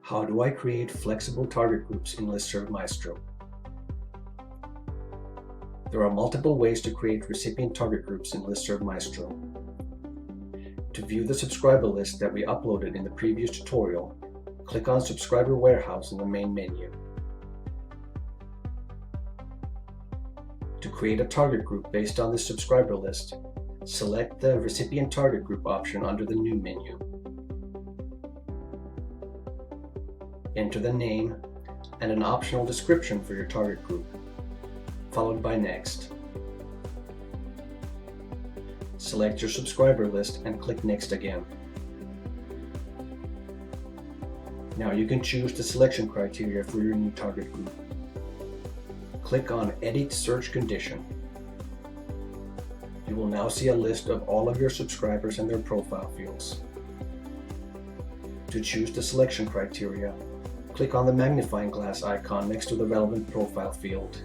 How do I create flexible target groups in LISTSERV Maestro? There are multiple ways to create recipient target groups in LISTSERV Maestro. To view the subscriber list that we uploaded in the previous tutorial, click on Subscriber Warehouse in the main menu. To create a target group based on this subscriber list, select the Recipient Target Group option under the New menu. Enter the name and an optional description for your target group, followed by Next. Select your subscriber list and click Next again. Now you can choose the selection criteria for your new target group. Click on Edit Search Condition. You will now see a list of all of your subscribers and their profile fields. To choose the selection criteria, click on the magnifying glass icon next to the relevant profile field.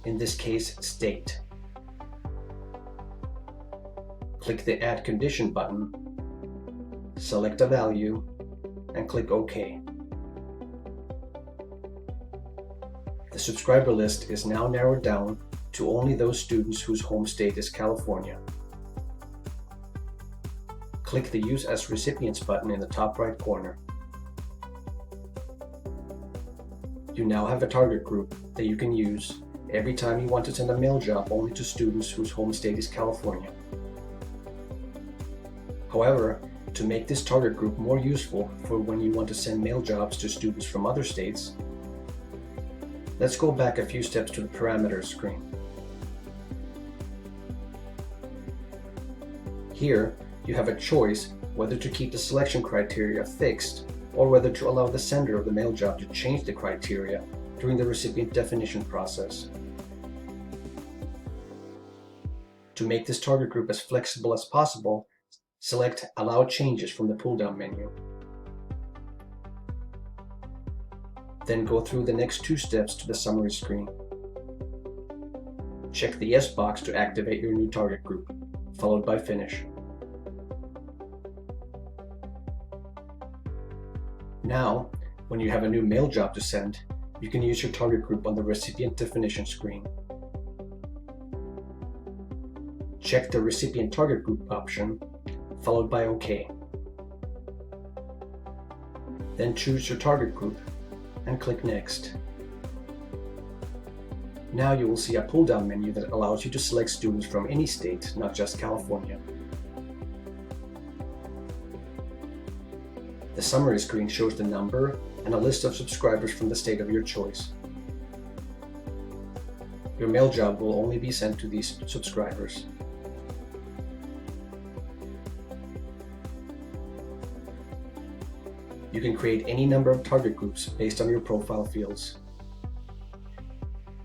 In this case, State. Click the Add Condition button, select a value, and click OK. The subscriber list is now narrowed down to only those students whose home state is California. Click the Use as Recipients button in the top right corner. You now have a target group that you can use every time you want to send a mail job only to students whose home state is California. However, to make this target group more useful for when you want to send mail jobs to students from other states, let's go back a few steps to the Parameters screen. Here, you have a choice whether to keep the selection criteria fixed or whether to allow the sender of the mail job to change the criteria during the recipient definition process. To make this target group as flexible as possible, select Allow Changes from the pull-down menu. Then go through the next two steps to the summary screen. Check the Yes box to activate your new target group, followed by Finish. Now, when you have a new mail job to send, you can use your target group on the recipient definition screen. Check the Recipient Target Group option, followed by OK. Then choose your target group and click Next. Now you will see a pull-down menu that allows you to select students from any state, not just California. The summary screen shows the number and a list of subscribers from the state of your choice. Your mail job will only be sent to these subscribers. You can create any number of target groups based on your profile fields.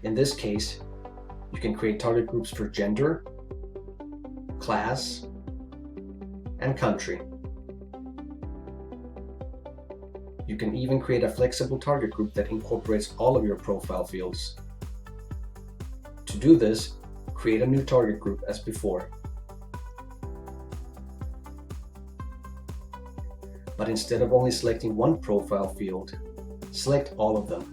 In this case, you can create target groups for gender, class, and country. You can even create a flexible target group that incorporates all of your profile fields. To do this, create a new target group as before. But instead of only selecting one profile field, select all of them.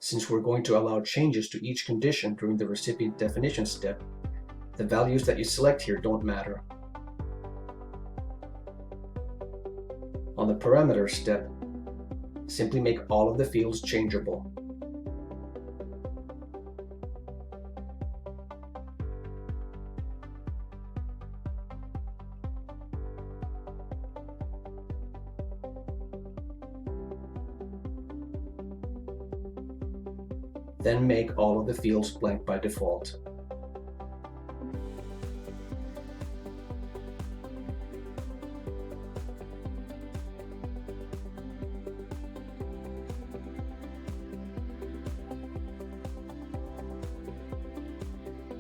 Since we're going to allow changes to each condition during the recipient definition step, the values that you select here don't matter. On the Parameters step, simply make all of the fields changeable. Then make all of the fields blank by default.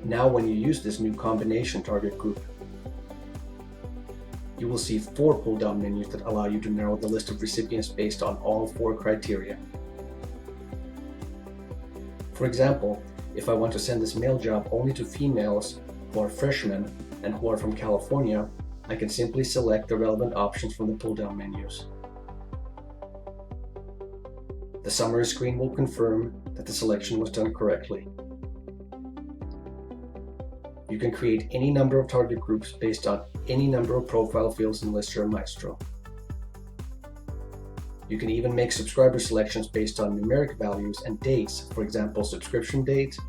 Now when you use this new combination target group, you will see 4 pull-down menus that allow you to narrow the list of recipients based on all 4 criteria. For example, if I want to send this mail job only to females who are freshmen and who are from California, I can simply select the relevant options from the pull-down menus. The summary screen will confirm that the selection was done correctly. You can create any number of target groups based on any number of profile fields in LISTSERV Maestro. You can even make subscriber selections based on numeric values and dates, for example, subscription date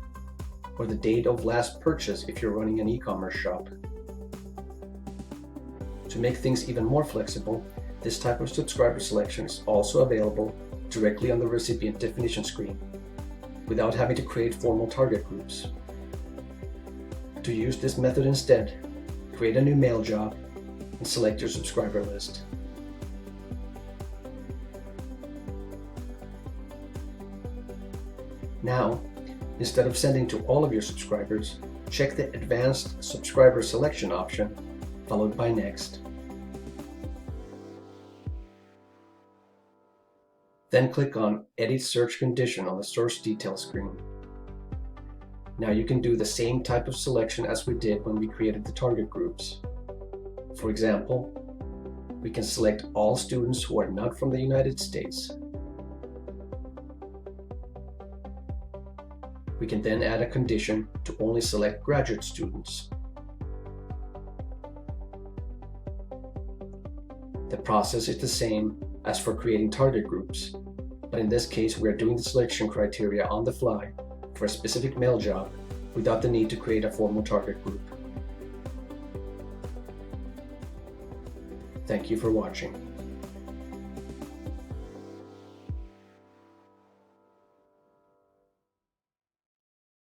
or the date of last purchase if you're running an e-commerce shop. To make things even more flexible, this type of subscriber selection is also available directly on the recipient definition screen, without having to create formal target groups. To use this method instead, create a new mail job and select your subscriber list. Now, instead of sending to all of your subscribers, check the Advanced Subscriber Selection option, followed by Next. Then click on Edit Search Condition on the Source Details screen. Now you can do the same type of selection as we did when we created the target groups. For example, we can select all students who are not from the United States. We can then add a condition to only select graduate students. The process is the same as for creating target groups, but in this case we are doing the selection criteria on the fly for a specific mail job without the need to create a formal target group. Thank you for watching.